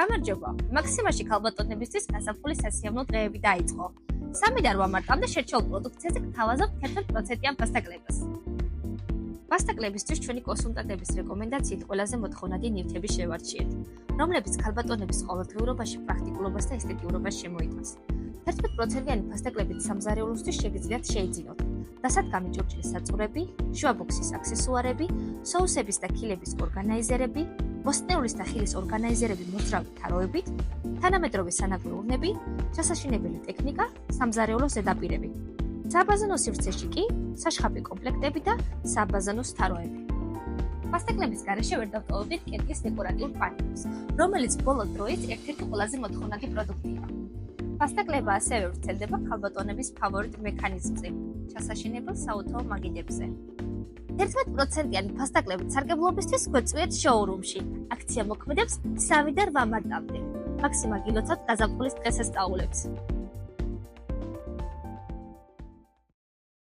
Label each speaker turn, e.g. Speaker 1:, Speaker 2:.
Speaker 1: გამარჯობა. მაქსიმაში ქალბატონებისთვის გაზაფხულის სასიამოვნო დღეები დაიწყო. 3-დან 8 მარტამდე შერჩეულ პროდუქციაზე გთავაზობთ 11%-იან ფასტაკლებას. ფასტაკლებისთვის ჩვენი კონსულტანტების რეკომენდაციით ყველაზე მოთხოვნადი ნივთები შევარჩიეთ, რომლებიც ქალბატონების ყოველდღიურობაში პრაქტიკულობას და ესთეტიურობას შემოიტანს. 11%-იანი ფასტაკლებით სამზარეულოსთვის შეგიძლიათ შეიძინოთ დასადგამი ჭურჭლის საწურები, შუაბოქსის აქსესუარები, соусების და ქილების ორგანიზერები, მოსწნეულის და ხილის ორგანიზერები მოძრავი თაროებით, თანამედროვე სანაგვე ურნები, ჩასაშინებელი ტექნიკა, სამზარეულოს ზედაპირები. საბაზანო სივრცეში კი საშხაპი კომპლექტები და საბაზანოს თაროები. ფასტაკლების გარეშე ვერ დავტოვებთ კედლის დეკორატიულ პანელს, რომელიც ბოლო დროის ერთ-ერთი ყველაზე მოთხოვნადი პროდუქტია. ფასტაკლება ასევე ვრცელდება ქალბატონების ფავორიტ მექანიზმზე, ჩასაშინებელ საოთაო მაგიდებზე. 11%-იანი ფასტაკლებით სარგებლობისთვის გვეწვიეთ შოურუმში. აქცია მოქმედებს 3-დან 8 მარტამდე. მაქსიმა გილოცავთ გაზაფხულის დღესასწაულებს.